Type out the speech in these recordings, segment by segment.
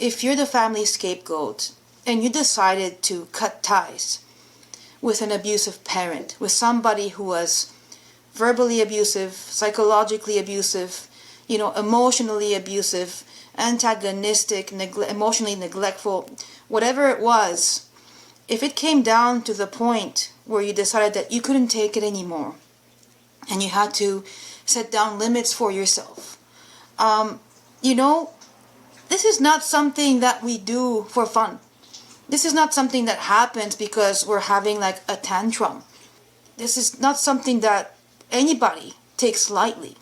if you're the family scapegoat and you decided to cut ties with an abusive parent, with somebody who was verbally abusive, psychologically abusive, emotionally abusive, antagonistic, emotionally neglectful, whatever it was, if it came down to the point where you decided that you couldn't take it anymore and you had to set down limits for yourself, this is not something that we do for fun. This is not something that happens because we're having like a tantrum. This is not something that anybody takes lightly.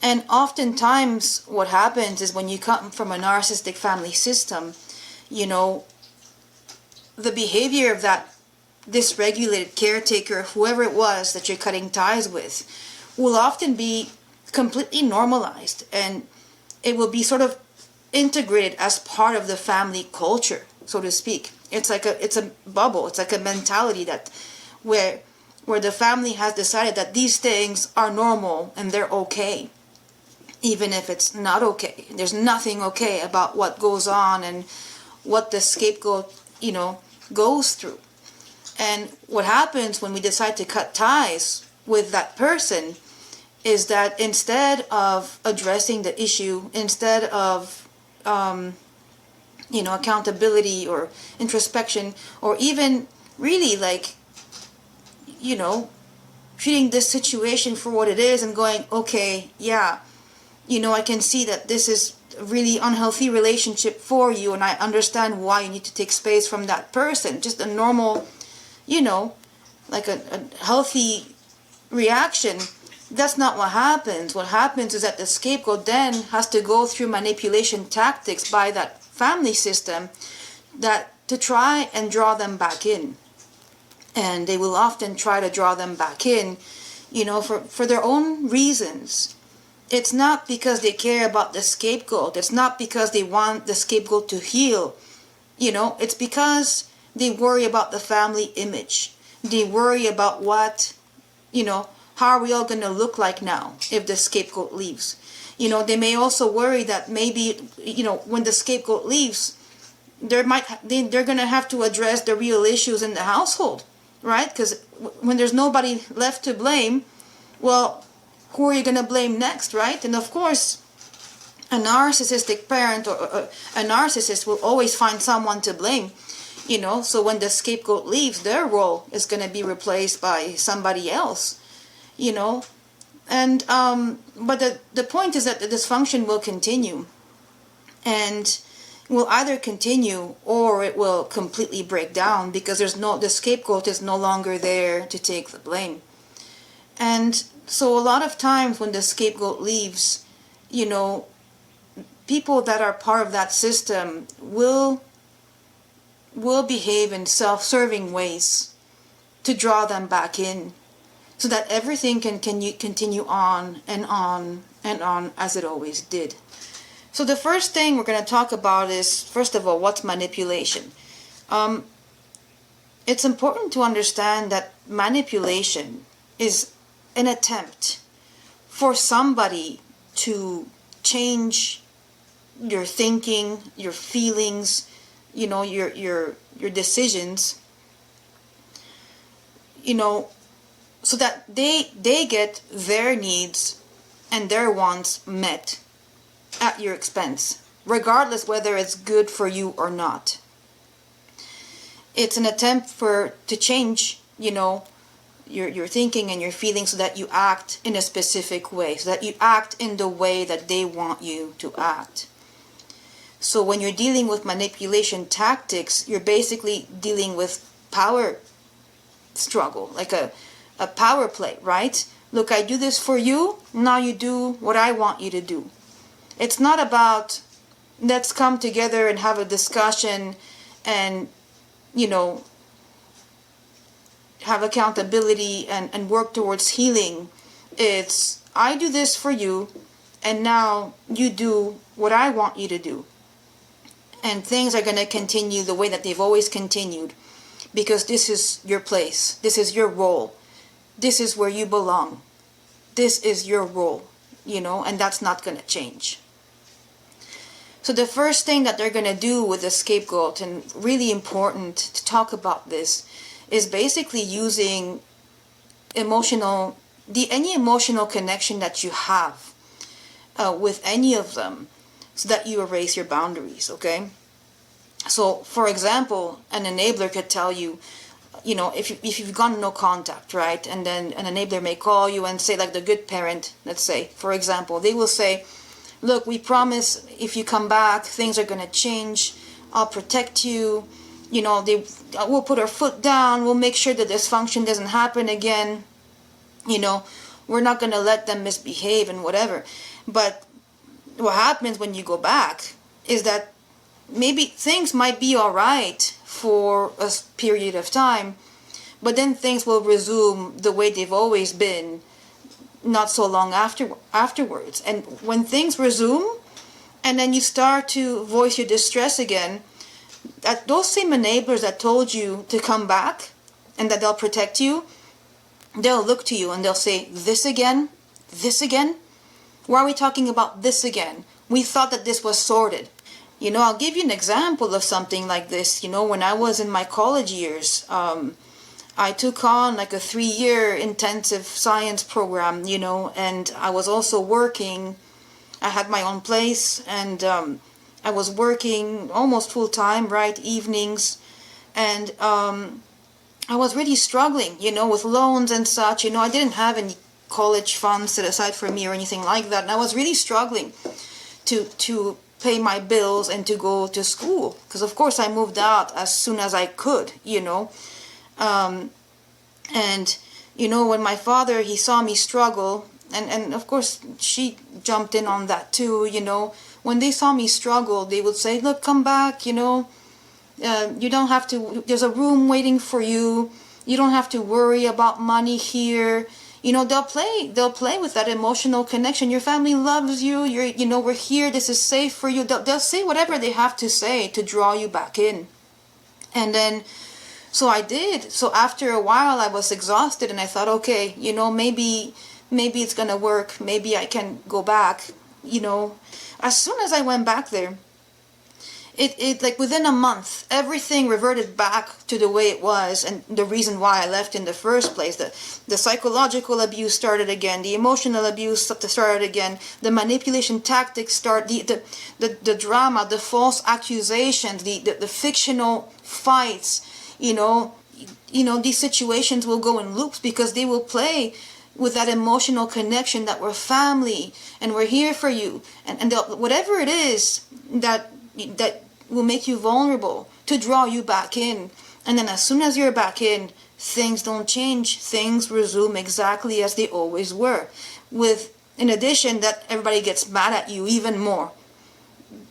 And oftentimes what happens is when you come from a narcissistic family system, the behavior of that dysregulated caretaker, whoever it was that you're cutting ties with, will often be completely normalized, and it will be sort of integrated as part of the family culture, so to speak. It's a bubble. It's like a mentality that where the family has decided that these things are normal and they're okay, even if it's not okay. There's nothing okay about what goes on and what the scapegoat, goes through. And what happens when we decide to cut ties with that person is that instead of addressing the issue, instead of accountability or introspection, or even really treating this situation for what it is and going, okay, yeah, I can see that this is a really unhealthy relationship for you, and I understand why you need to take space from that person. Just a normal, like a healthy reaction. That's not what happens. What happens is that the scapegoat then has to go through manipulation tactics by that family system to try and draw them back in. And they will often try to draw them back in, for their own reasons. It's not because they care about the scapegoat. It's not because they want the scapegoat to heal. It's because they worry about the family image. They worry about what, how are we all going to look like now if the scapegoat leaves? They may also worry that maybe, when the scapegoat leaves, they're going to have to address the real issues in the household, right? Because when there's nobody left to blame, well, who are you going to blame next, right? And of course, a narcissistic parent or a narcissist will always find someone to blame, so when the scapegoat leaves, their role is going to be replaced by somebody else, and but the point is that the dysfunction will continue, and will either continue or it will completely break down, because the scapegoat is no longer there to take the blame. And so a lot of times when the scapegoat leaves, people that are part of that system will behave in self-serving ways to draw them back in, so that everything can continue on and on and on as it always did. So the first thing we're going to talk about is, first of all, what's manipulation? It's important to understand that manipulation is an attempt for somebody to change your thinking, your feelings, your decisions, so that they get their needs and their wants met at your expense, regardless whether it's good for you or not. It's an attempt to change, your thinking and your feelings, so that you act in a specific way, so that you act in the way that they want you to act. So when you're dealing with manipulation tactics, you're basically dealing with power struggle, like a power play, right? Look, I do this for you, now you do what I want you to do. It's not about, let's come together and have a discussion and, have accountability and work towards healing. It's, I do this for you, and now you do what I want you to do. And things are going to continue the way that they've always continued, because this is your place. This is your role. This is where you belong. This is your role, and that's not going to change. So the first thing that they're going to do with the scapegoat, and really important to talk about this, is basically using any emotional connection that you have with any of them, so that you erase your boundaries, okay? So, for example, an enabler could tell you, if you've gone no contact, right? And then an enabler may call you and say, like the good parent, let's say, for example, they will say, look, we promise if you come back, things are going to change. I'll protect you. We'll put our foot down. We'll make sure that dysfunction doesn't happen again. We're not going to let them misbehave and whatever. But what happens when you go back is that maybe things might be all right for a period of time, but then things will resume the way they've always been not so long afterwards. And when things resume, and then you start to voice your distress again, that those same enablers that told you to come back and that they'll protect you, they'll look to you and they'll say, this again? This again? Why are we talking about this again? We thought that this was sorted. I'll give you an example of something like this. When I was in my college years, I took on like a 3-year intensive science program, and I was also working. I had my own place, and I was working almost full time, right, evenings, and I was really struggling, with loans and such. I didn't have any college funds set aside for me or anything like that, and I was really struggling to pay my bills and to go to school, because of course I moved out as soon as I could, and when my father, he saw me struggle, and of course she jumped in on that too, when they saw me struggle, they would say, look, come back, you don't have to, there's a room waiting for you, you don't have to worry about money here. They'll play with that emotional connection. Your family loves you. We're here. This is safe for you. They'll say whatever they have to say to draw you back in. And so I did. So after a while, I was exhausted, and I thought, okay, maybe it's gonna work. Maybe I can go back. As soon as I went back there, it like within a month, everything reverted back to the way it was, and the reason why I left in the first place. The psychological abuse started again, the emotional abuse started again, the manipulation tactics start, the drama, the false accusations, the fictional fights. These situations will go in loops because they will play with that emotional connection that we're family and we're here for you, and whatever it is that will make you vulnerable to draw you back in. And then as soon as you're back in, things don't change. Things resume exactly as they always were. In addition, that everybody gets mad at you even more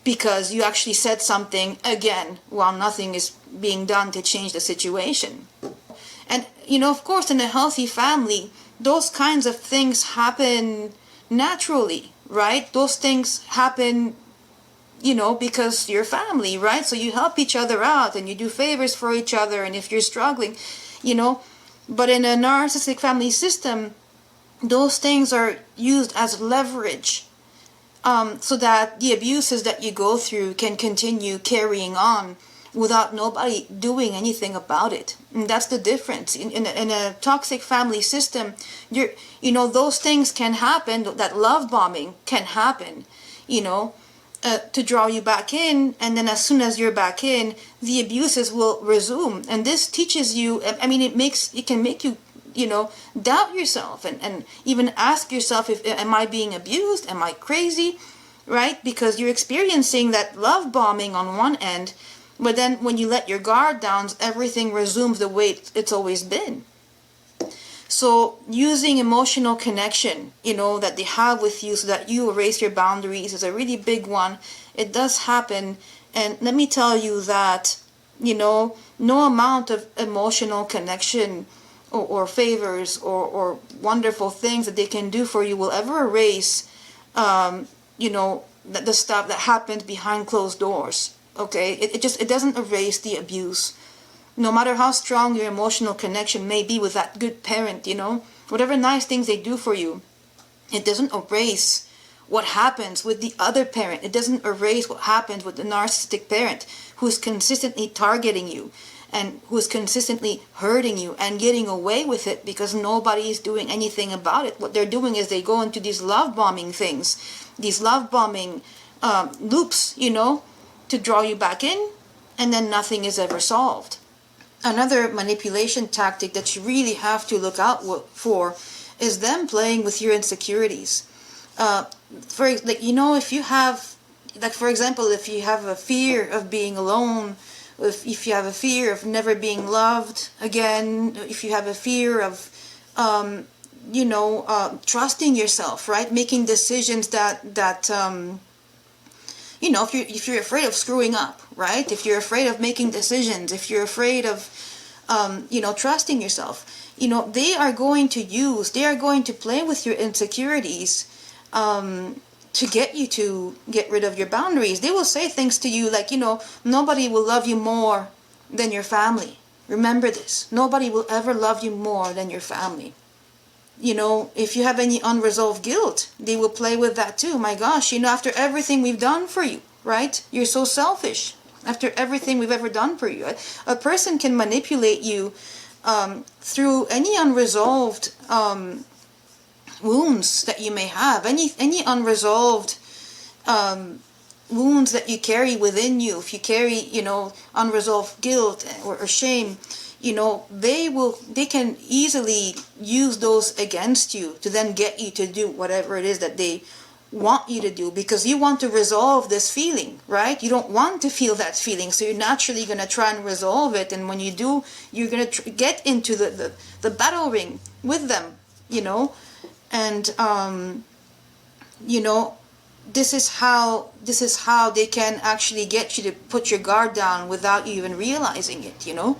because you actually said something again while nothing is being done to change the situation. And, of course, in a healthy family, those kinds of things happen naturally, right? Those things happen because you're family, right? So you help each other out and you do favors for each other. And if you're struggling, but in a narcissistic family system, those things are used as leverage, so that the abuses that you go through can continue carrying on without nobody doing anything about it. And that's the difference. In a toxic family system, those things can happen. That love bombing can happen, to draw you back in, and then as soon as you're back in, the abuses will resume. And this teaches you, it can make you, doubt yourself and even ask yourself, am I being abused? Am I crazy? Right? Because you're experiencing that love bombing on one end, but then when you let your guard down, everything resumes the way it's always been. So using emotional connection, that they have with you so that you erase your boundaries is a really big one. It does happen. And let me tell you that, no amount of emotional connection or favors or wonderful things that they can do for you will ever erase, the stuff that happens behind closed doors. Okay? It doesn't erase the abuse. No matter how strong your emotional connection may be with that good parent, whatever nice things they do for you, it doesn't erase what happens with the other parent. It doesn't erase what happens with the narcissistic parent who's consistently targeting you and who's consistently hurting you and getting away with it because nobody is doing anything about it. What they're doing is they go into these love bombing things, these love bombing loops, you know, to draw you back in, and then nothing is ever solved. Another manipulation tactic that you really have to look out for is them playing with your insecurities. For like, you know, if you have, like, for example, if you have a fear of being alone, if you have a fear of never being loved again, if you have a fear of trusting yourself, right, making decisions that you know, if you're afraid of screwing up, right, if you're afraid of making decisions, if you're afraid of trusting yourself, you know, they are going to play with your insecurities to get you to get rid of your boundaries. They will say things to you like, you know, nobody will love you more than your family. Remember this. Nobody will ever love you more than your family. You know, if you have any unresolved guilt, they will play with that too. My gosh, you know, after everything we've done for you, right? You're so selfish. After everything we've ever done for you. A person can manipulate you through any unresolved wounds that you may have, any unresolved wounds that you carry within you. If you carry, you know, unresolved guilt or shame, you know, they can easily use those against you to then get you to do whatever it is that they want you to do, because you want to resolve this feeling, right? You don't want to feel that feeling, so you're naturally going to try and resolve it, and when you do, you're going to get into the battle ring with them, you know. And you know, this is how they can actually get you to put your guard down without you even realizing it, you know.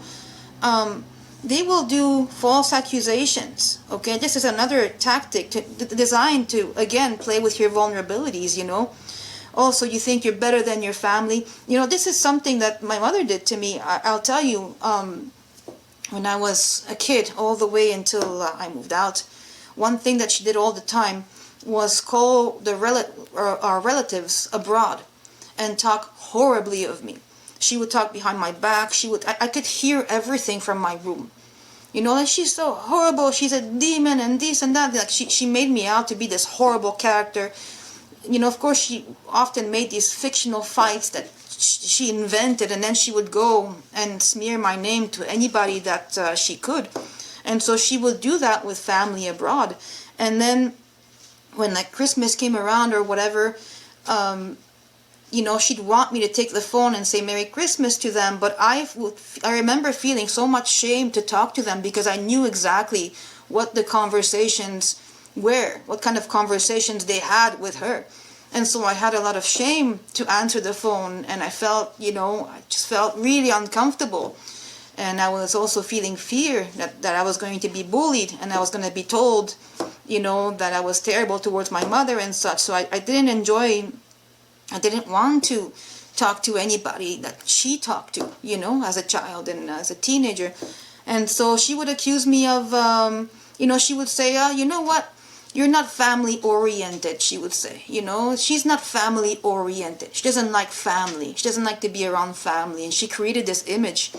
They will do false accusations. Okay, this is another tactic designed to, again, play with your vulnerabilities, you know. Also, you think you're better than your family. You know, this is something that my mother did to me. I'll tell you, when I was a kid, all the way until I moved out, one thing that she did all the time was call our relatives abroad and talk horribly of me. She would talk behind my back. I could hear everything from my room. You know, like, she's so horrible. She's a demon and this and that. Like, she made me out to be this horrible character. You know, of course, she often made these fictional fights that she invented, and then she would go and smear my name to anybody that she could. And so she would do that with family abroad. And then when like Christmas came around or whatever, you know, she'd want me to take the phone and say Merry Christmas to them, but I remember feeling so much shame to talk to them because I knew exactly what the conversations were, what kind of conversations they had with her. And so I had a lot of shame to answer the phone, and I felt, you know, I just felt really uncomfortable. And I was also feeling fear that I was going to be bullied, and I was going to be told, you know, that I was terrible towards my mother and such. So I didn't want to talk to anybody that she talked to, you know, as a child and as a teenager. And so she would accuse me of, you know, she would say, you know what, you're not family oriented, she would say. You know, she's not family oriented. She doesn't like family. She doesn't like to be around family. And she created this image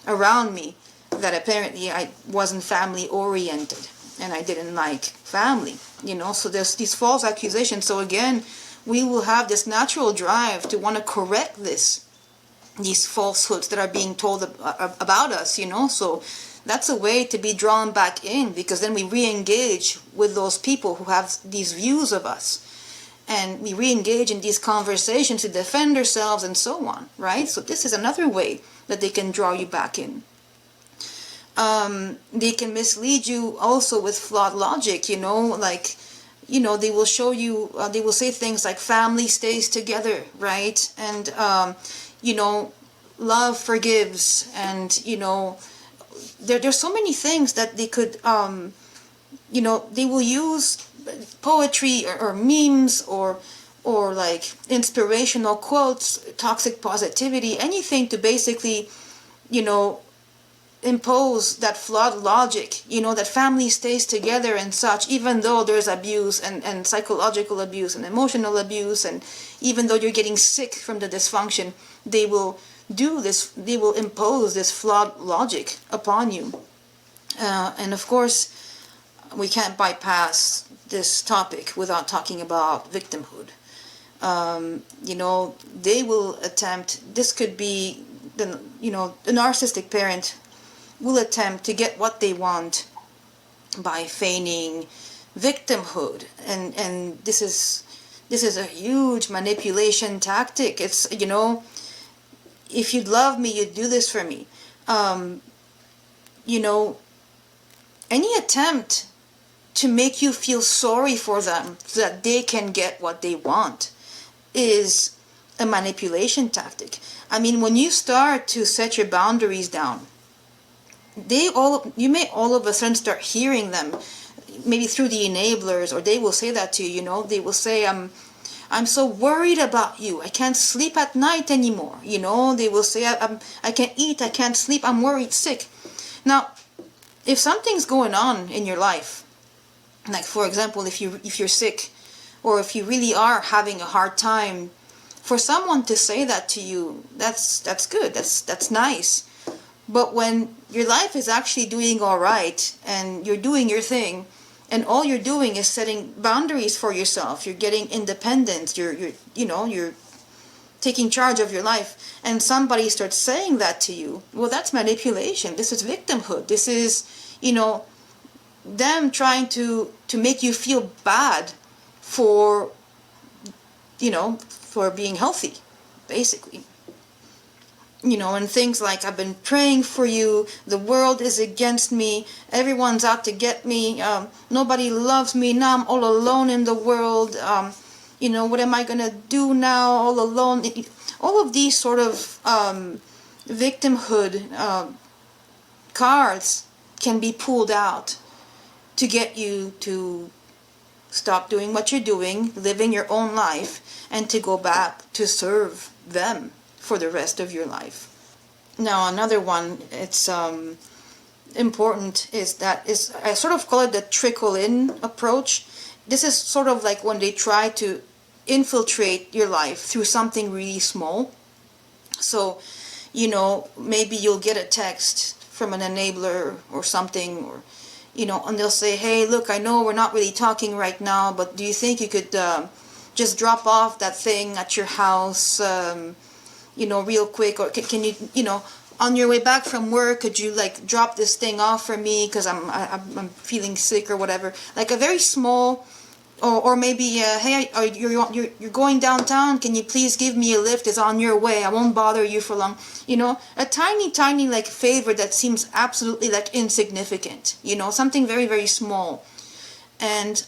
around me that apparently I wasn't family oriented and I didn't like family, you know. So there's these false accusations. So again, we will have this natural drive to want to correct these falsehoods that are being told about us, you know. So that's a way to be drawn back in, because then we re-engage with those people who have these views of us, and we re-engage in these conversations to defend ourselves and so on, right? So this is another way that they can draw you back in. They can mislead you also with flawed logic, you know, like, you know, they will show you, they will say things like family stays together, right? And, you know, love forgives, and, you know, there's so many things that they could, you know, they will use poetry or memes or like inspirational quotes, toxic positivity, anything to basically, you know, impose that flawed logic, that family stays together and such, even though there's abuse and psychological abuse and emotional abuse, and even though you're getting sick from the dysfunction, they will do this, they will impose this flawed logic upon you. And of course, we can't bypass this topic without talking about victimhood. They will attempt, this could be, the narcissistic parent will attempt to get what they want by feigning victimhood. And this is a huge manipulation tactic. It's, if you'd love me, you'd do this for me. Any attempt to make you feel sorry for them so that they can get what they want is a manipulation tactic. I mean, when you start to set your boundaries down, you may all of a sudden start hearing them, maybe through the enablers, or they will say that to you. They will say, I'm so worried about you. I can't sleep at night anymore. They will say, I can't eat, I can't sleep, I'm worried, sick. Now, if something's going on in your life, like for example, if you're sick, or if you really are having a hard time, for someone to say that to you, that's good, that's nice. But when your life is actually doing all right and you're doing your thing, and all you're doing is setting boundaries for yourself, you're getting independence, you're taking charge of your life, and somebody starts saying that to you, well, that's manipulation. This is victimhood. This is, them trying to make you feel bad for being healthy, basically. And things like, I've been praying for you, the world is against me, everyone's out to get me, nobody loves me, now I'm all alone in the world, what am I gonna do now, all alone? All of these sort of victimhood cards can be pulled out to get you to stop doing what you're doing, living your own life, and to go back to serve them for the rest of your life. Now, another one, it's important, is I sort of call it the trickle-in approach. This is sort of like when they try to infiltrate your life through something really small. So, maybe you'll get a text from an enabler or something, or and they'll say, hey, look, I know we're not really talking right now, but do you think you could just drop off that thing at your house, real quick? Or can you, on your way back from work, could you drop this thing off for me because I'm feeling sick or whatever? Like a very small, or maybe, hey, you're going downtown, can you please give me a lift? It's on your way, I won't bother you for long. A tiny favor that seems absolutely insignificant, something very, very small. And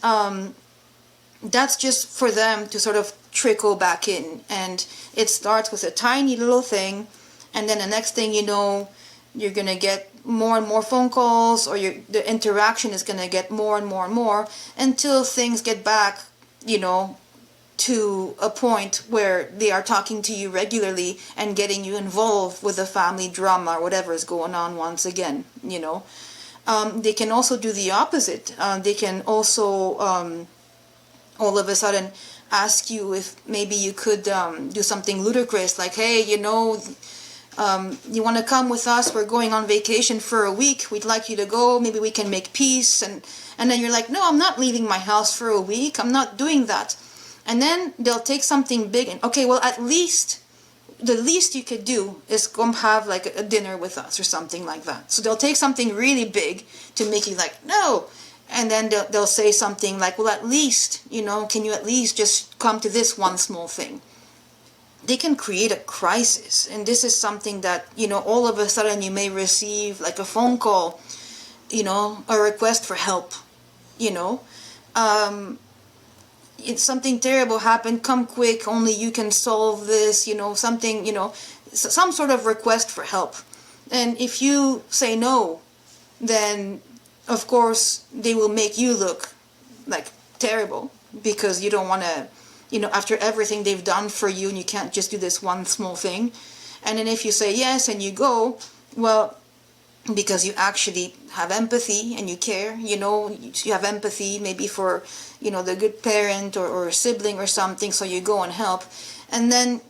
that's just for them to sort of trickle back in. And it starts with a tiny little thing, and then the next thing you know, you're gonna get more and more phone calls, or the interaction is gonna get more and more and more, until things get back, to a point where they are talking to you regularly and getting you involved with the family drama or whatever is going on once again. They can also do the opposite. They can also all of a sudden ask you if maybe you could do something ludicrous, like, hey, you want to come with us? We're going on vacation for a week. We'd like you to go. Maybe we can make peace. And then you're like, no, I'm not leaving my house for a week. I'm not doing that. And then they'll take something big and, okay, well, at least, the least you could do is come have a dinner with us or something like that. So they'll take something really big to make you like, no. And then they'll say something like, well, at least, can you at least just come to this one small thing? They can create a crisis. And this is something that, all of a sudden you may receive a phone call, a request for help, it's something terrible happened, come quick, only you can solve this, something, some sort of request for help. And if you say no, then of course they will make you look terrible, because you don't want to, after everything they've done for you, and you can't just do this one small thing. And then if you say yes and you go, well, because you actually have empathy and you care, you have empathy maybe for, the good parent or a sibling or something, so you go and help. And then,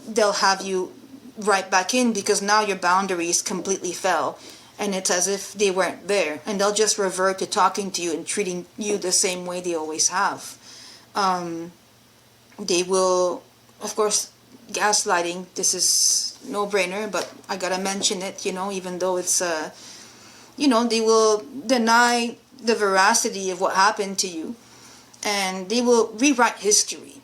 they'll have you right back in because now your boundaries completely fell. And it's as if they weren't there. And they'll just revert to talking to you and treating you the same way they always have. They will, of course, gaslighting. This is no brainer, but I gotta mention it, even though it's, they will deny the veracity of what happened to you. And they will rewrite history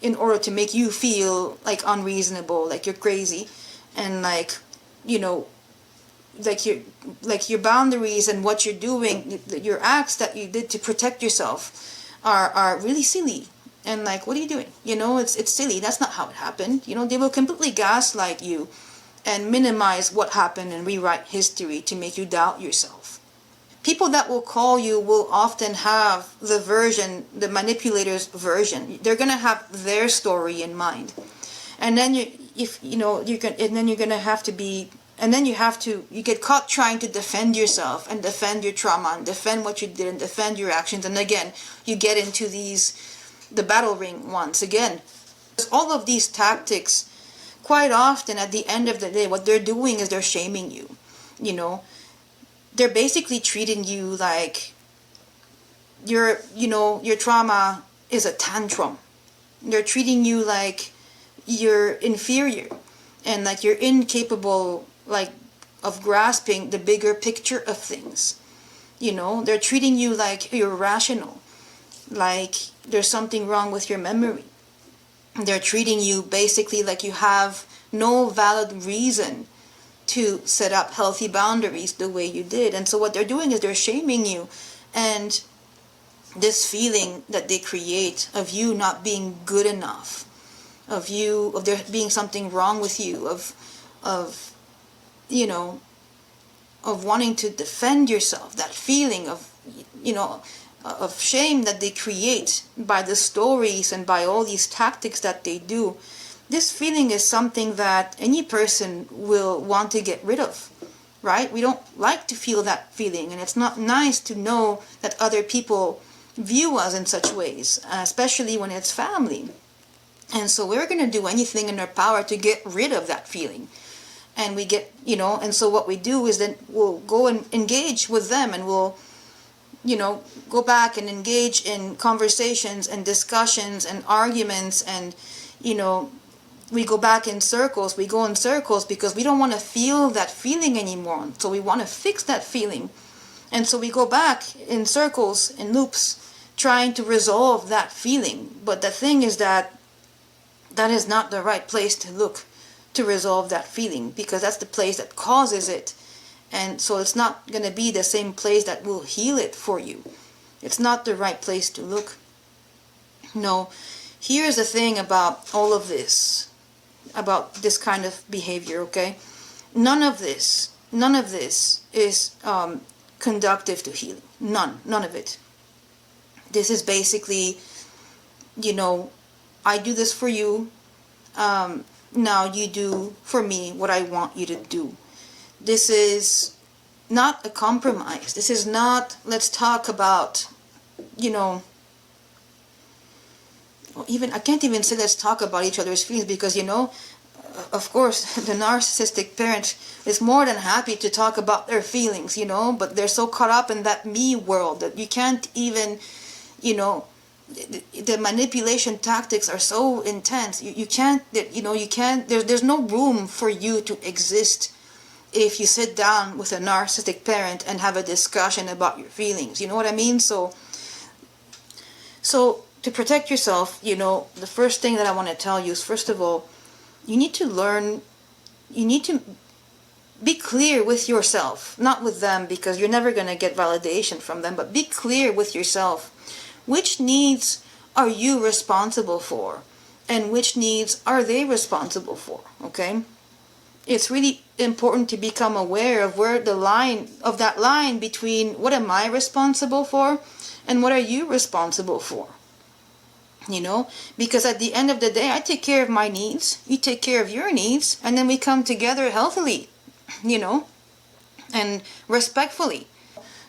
in order to make you feel like unreasonable, like you're crazy. And like your boundaries and what you're doing, your acts that you did to protect yourself are really silly. And like, what are you doing? It's silly. That's not how it happened. They will completely gaslight you and minimize what happened and rewrite history to make you doubt yourself. People that will call you will often have the manipulator's version. They're gonna have their story in mind, and then you get caught trying to defend yourself and defend your trauma and defend what you did and defend your actions. And again, you get into the battle ring once again. All of these tactics, quite often at the end of the day, what they're doing is they're shaming you. They're basically treating you like your trauma is a tantrum. They're treating you like you're inferior and like you're incapable, like, of grasping the bigger picture of things. They're treating you like you're irrational, like there's something wrong with your memory. They're treating you basically like you have no valid reason to set up healthy boundaries the way you did. And so what they're doing is they're shaming you, and this feeling that they create of you not being good enough, of there being something wrong with you, of wanting to defend yourself, that feeling of shame that they create by the stories and by all these tactics that they do. This feeling is something that any person will want to get rid of, right? We don't like to feel that feeling, and it's not nice to know that other people view us in such ways, especially when it's family. And so we're going to do anything in our power to get rid of that feeling. And we get, and so what we do is then we'll go and engage with them, and we'll, go back and engage in conversations and discussions and arguments, and, we go back in circles. We go in circles because we don't want to feel that feeling anymore. So we want to fix that feeling. And so we go back in circles, in loops, trying to resolve that feeling. But the thing is that is not the right place to look to resolve that feeling, because that's the place that causes it. And so it's not going to be the same place that will heal it for you. It's not the right place to look. No, here's the thing about all of this, about this kind of behavior, okay? None of this is conductive to healing. None of it. This is basically, I do this for you, now you do for me what I want you to do. This is not a compromise. This is not, let's talk about, even, I can't even say let's talk about each other's feelings, because, of course, the narcissistic parent is more than happy to talk about their feelings, but they're so caught up in that me world that you can't even, the manipulation tactics are so intense. You can't, there's no room for you to exist if you sit down with a narcissistic parent and have a discussion about your feelings. You know what I mean? So to protect yourself, the first thing that I want to tell you is, first of all, you need to be clear with yourself, not with them, because you're never going to get validation from them, but be clear with yourself. Which needs are you responsible for, and which needs are they responsible for, okay? It's really important to become aware of where that line between what am I responsible for and what are you responsible for. Because at the end of the day, I take care of my needs, you take care of your needs, and then we come together healthily. you know, and respectfully.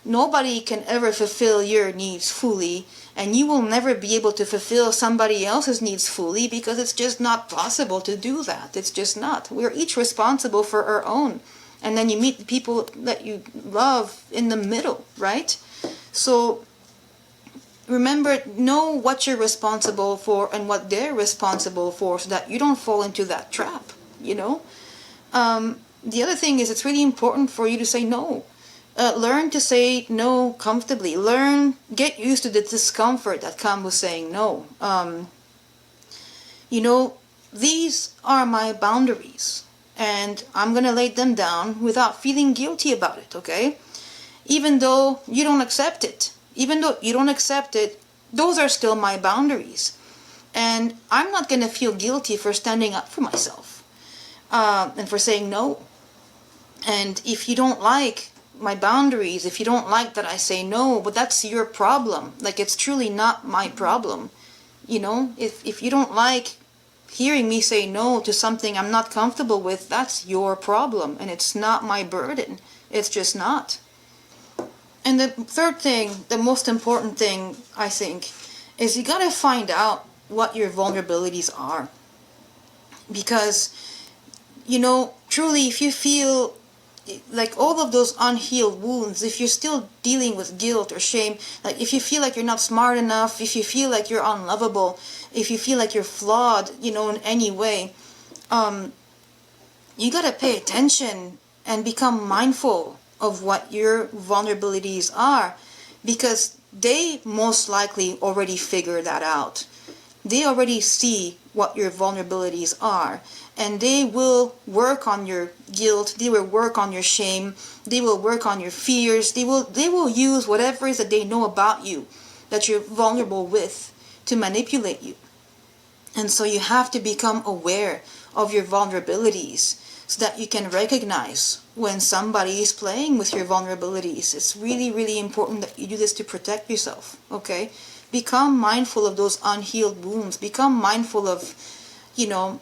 Nobody can ever fulfill your needs fully, and you will never be able to fulfill somebody else's needs fully, because it's just not possible to do that. It's just not. We're each responsible for our own. And then you meet the people that you love in the middle, right? So remember, know what you're responsible for and what they're responsible for, so that you don't fall into that trap, you know? The other thing is, it's really important for you to say no. Learn to say no comfortably. Get used to the discomfort that comes with saying no. You know, these are my boundaries, and I'm going to lay them down without feeling guilty about it, okay? Even though you don't accept it. Those are still my boundaries. And I'm not going to feel guilty for standing up for myself, and for saying no. And if you don't like my boundaries, if you don't like that I say no, but that's your problem. Like, it's truly not my problem. You know, if you don't like hearing me say no to something I'm not comfortable with, that's your problem, and it's not my burden. It's just not. And the third thing, the most important thing, I think, is you gotta find out what your vulnerabilities are. Because, you know, truly, if you feel like all of those unhealed wounds, if you're still dealing with guilt or shame, like if you feel like you're not smart enough, if you feel like you're unlovable, if you feel like you're flawed, you know, in any way, you gotta pay attention and become mindful of what your vulnerabilities are, because they most likely already figured that out. They already see what your vulnerabilities are, and they will work on your guilt, they will work on your shame, they will work on your fears, they will use whatever it is that they know about you that you're vulnerable with to manipulate you. And so you have to become aware of your vulnerabilities, so that you can recognize when somebody is playing with your vulnerabilities. It's really, really important that you do this to protect yourself, okay? Become mindful of those unhealed wounds. Become mindful of, you know,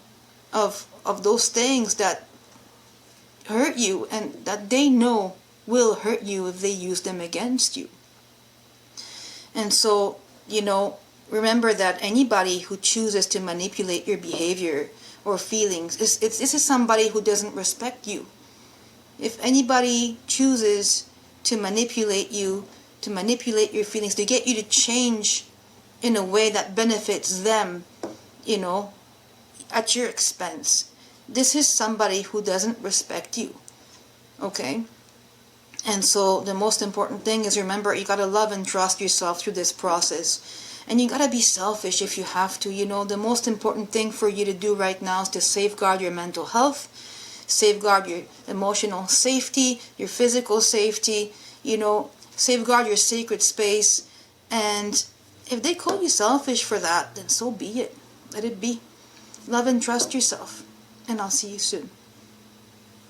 of those things that hurt you and that they know will hurt you if they use them against you. And so, you know, remember that anybody who chooses to manipulate your behavior or feelings, this is somebody who doesn't respect you. If anybody chooses to manipulate you, to manipulate your feelings, to get you to change in a way that benefits them, you know, at your expense, this is somebody who doesn't respect you, okay? And so the most important thing is, remember, you gotta love and trust yourself through this process. And you gotta be selfish if you have to. You know, the most important thing for you to do right now is to safeguard your mental health, safeguard your emotional safety, your physical safety, you know, safeguard your sacred space. And if they call you selfish for that, then so be it. Let it be. Love and trust yourself. And I'll see you soon.